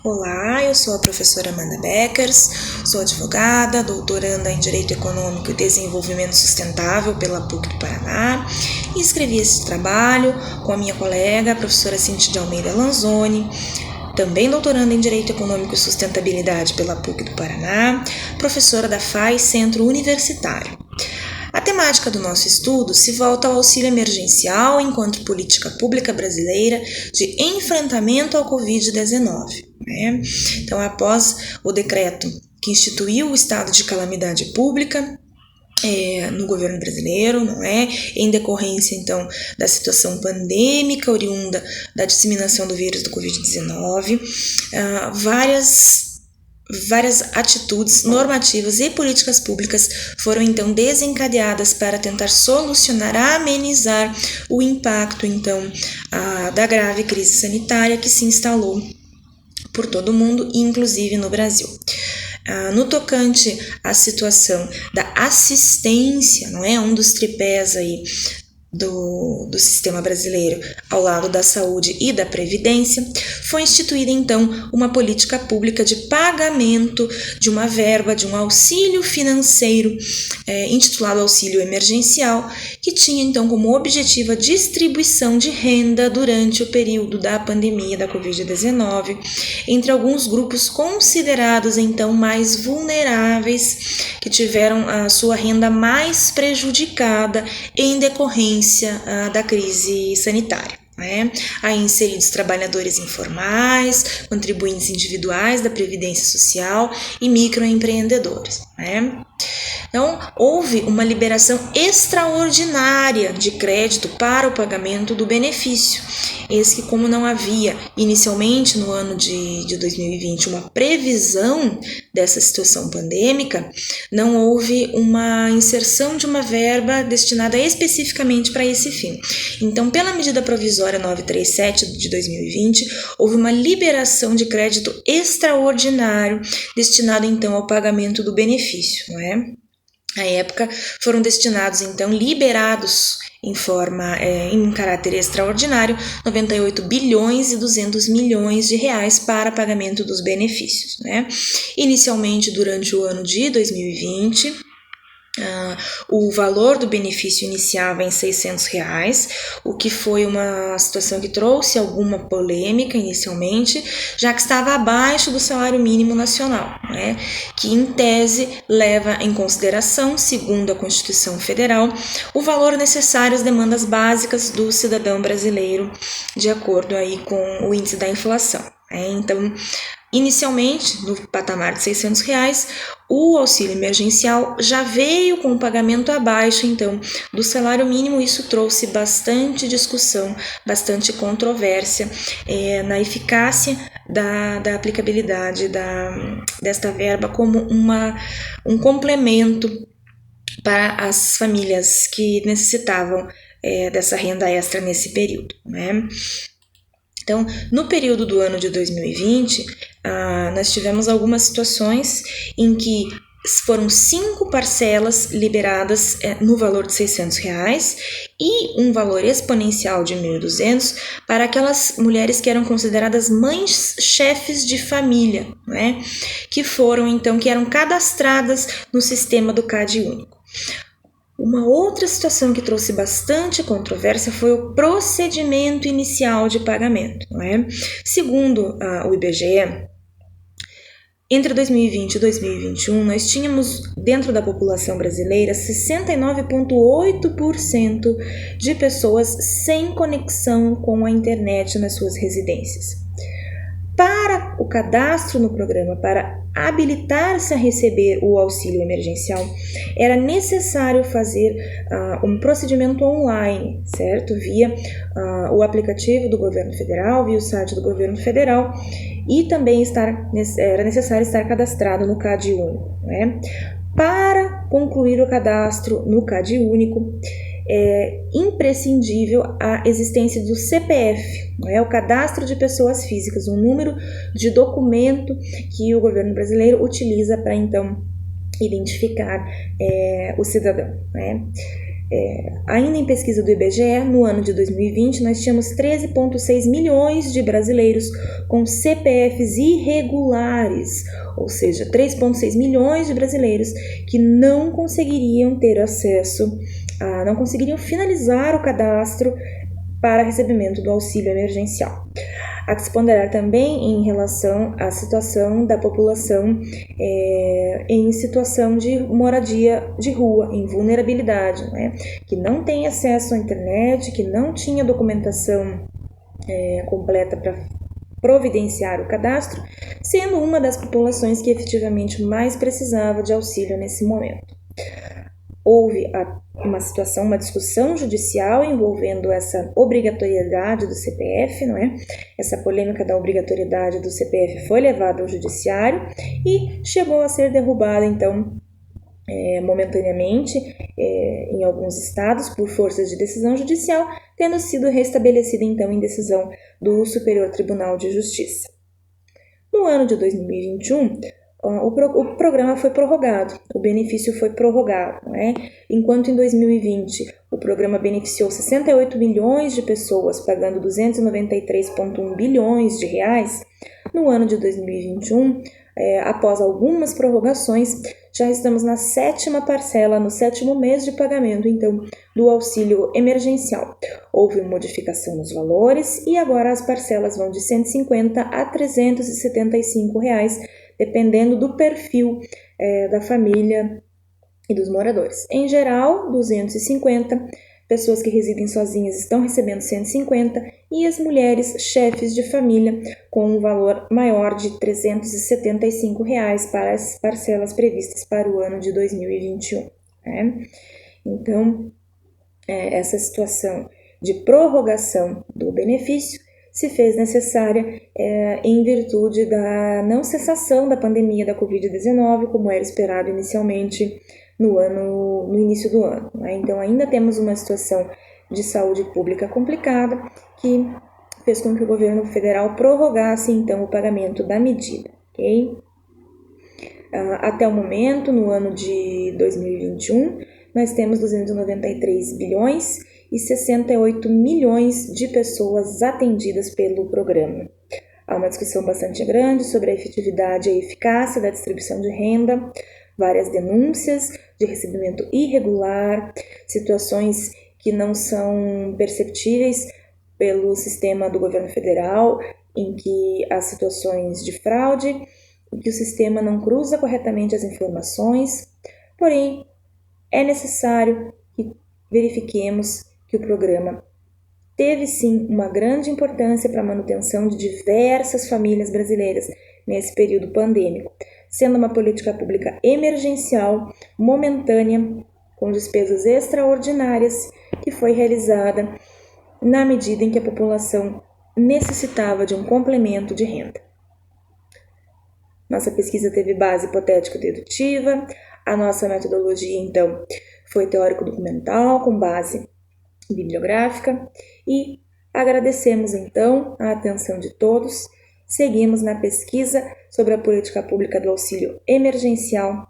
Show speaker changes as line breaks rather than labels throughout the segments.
Olá, eu sou a professora Amanda Beckers, sou advogada, doutoranda em Direito Econômico e Desenvolvimento Sustentável pela PUC do Paraná e escrevi esse trabalho com a minha colega, a professora Cintia de Almeida Lanzoni, também doutoranda em Direito Econômico e Sustentabilidade pela PUC do Paraná, professora da FAI Centro Universitário. A temática do nosso estudo se volta ao auxílio emergencial enquanto política pública brasileira de enfrentamento ao Covid-19. Então, após o decreto que instituiu o estado de calamidade pública no governo brasileiro, em decorrência, então, da situação pandêmica oriunda da disseminação do vírus do Covid-19, várias atitudes normativas e políticas públicas foram então desencadeadas para tentar solucionar, amenizar o impacto então da grave crise sanitária que se instalou por todo o mundo, inclusive no Brasil. No tocante à situação da assistência, um dos tripés aí do sistema brasileiro ao lado da saúde e da previdência, foi instituída então uma política pública de pagamento de uma verba, de um auxílio financeiro intitulado auxílio emergencial, que tinha então como objetivo a distribuição de renda durante o período da pandemia da Covid-19 entre alguns grupos considerados então mais vulneráveis, que tiveram a sua renda mais prejudicada em decorrência da crise sanitária. Aí inseridos trabalhadores informais, contribuintes individuais da Previdência Social e microempreendedores. Então, houve uma liberação extraordinária de crédito para o pagamento do benefício. Esse que, como não havia inicialmente no ano de 2020 uma previsão dessa situação pandêmica, não houve uma inserção de uma verba destinada especificamente para esse fim. Então, pela medida provisória 937 de 2020, houve uma liberação de crédito extraordinário destinado então ao pagamento do benefício, À época foram destinados, então, liberados em caráter extraordinário, 98 bilhões e 200 milhões de reais para pagamento dos benefícios. Inicialmente, durante o ano de 2020, o valor do benefício iniciava em R$600, o que foi uma situação que trouxe alguma polêmica inicialmente, já que estava abaixo do salário mínimo nacional, que em tese leva em consideração, segundo a Constituição Federal, o valor necessário às demandas básicas do cidadão brasileiro, de acordo aí com o índice da inflação. Então, inicialmente, no patamar de R$600, o auxílio emergencial já veio com o pagamento abaixo, então, do salário mínimo. Isso trouxe bastante discussão, bastante controvérsia na eficácia da aplicabilidade desta verba como um complemento para as famílias que necessitavam dessa renda extra nesse período, Então, no período do ano de 2020, nós tivemos algumas situações em que foram 5 parcelas liberadas no valor de R$600 e um valor exponencial de R$1.200 para aquelas mulheres que eram consideradas mães chefes de família, que eram cadastradas no sistema do CAD único. Uma outra situação que trouxe bastante controvérsia foi o procedimento inicial de pagamento. Segundo o IBGE, entre 2020 e 2021, nós tínhamos dentro da população brasileira 69,8% de pessoas sem conexão com a internet nas suas residências. Para o cadastro no programa, para habilitar-se a receber o auxílio emergencial, era necessário fazer um procedimento online, certo? Via o aplicativo do governo federal, via o site do governo federal, e também era necessário estar cadastrado no CAD único. Para concluir o cadastro no CAD único, é imprescindível a existência do CPF, o cadastro de pessoas físicas, um número de documento que o governo brasileiro utiliza para então identificar o cidadão. Ainda em pesquisa do IBGE, no ano de 2020, nós tínhamos 13,6 milhões de brasileiros com CPFs irregulares, ou seja, 3,6 milhões de brasileiros que não conseguiriam ter acesso, não conseguiriam finalizar o cadastro para recebimento do auxílio emergencial. Há que se ponderar também em relação à situação da população em situação de moradia de rua, em vulnerabilidade, né? Que não tem acesso à internet, que não tinha documentação completa para providenciar o cadastro, sendo uma das populações que efetivamente mais precisava de auxílio nesse momento. Houve uma discussão judicial envolvendo essa obrigatoriedade do CPF, não é? Essa polêmica da obrigatoriedade do CPF foi levada ao judiciário e chegou a ser derrubada, então, momentaneamente, em alguns estados, por forças de decisão judicial, tendo sido restabelecida, então, em decisão do Superior Tribunal de Justiça. No ano de 2021, o programa foi prorrogado, o benefício foi prorrogado, né? Enquanto em 2020 o programa beneficiou 68 milhões de pessoas, pagando 293,1 bilhões de reais, no ano de 2021, após algumas prorrogações, já estamos na 7ª parcela, no 7º mês de pagamento, então, do auxílio emergencial. Houve modificação nos valores e agora as parcelas vão de R$ 150 a R$ 375, dependendo do perfil da família e dos moradores. Em geral, 250, pessoas que residem sozinhas estão recebendo 150 e as mulheres chefes de família com um valor maior de R$ 375 para as parcelas previstas para o ano de 2021. Né? Então, essa situação de prorrogação do benefício se fez necessária em virtude da não cessação da pandemia da Covid-19, como era esperado inicialmente no início do ano. Né? Então, ainda temos uma situação de saúde pública complicada que fez com que o governo federal prorrogasse, então, o pagamento da medida. Okay? Até o momento, no ano de 2021, nós temos 293 bilhões e 68 milhões de pessoas atendidas pelo programa. Há uma discussão bastante grande sobre a efetividade e a eficácia da distribuição de renda, várias denúncias de recebimento irregular, situações que não são perceptíveis pelo sistema do governo federal, em que há situações de fraude, em que o sistema não cruza corretamente as informações, porém, é necessário que verifiquemos que o programa teve sim uma grande importância para a manutenção de diversas famílias brasileiras nesse período pandêmico, sendo uma política pública emergencial, momentânea, com despesas extraordinárias, que foi realizada na medida em que a população necessitava de um complemento de renda. Nossa pesquisa teve base hipotético-dedutiva, a nossa metodologia, então, foi teórico-documental, com base bibliográfica, e agradecemos, então, a atenção de todos. Seguimos na pesquisa sobre a política pública do auxílio emergencial,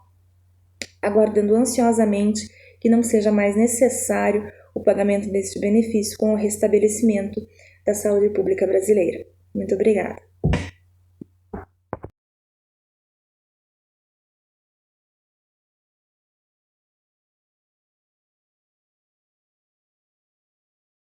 aguardando ansiosamente que não seja mais necessário o pagamento deste benefício com o restabelecimento da saúde pública brasileira. Muito obrigada.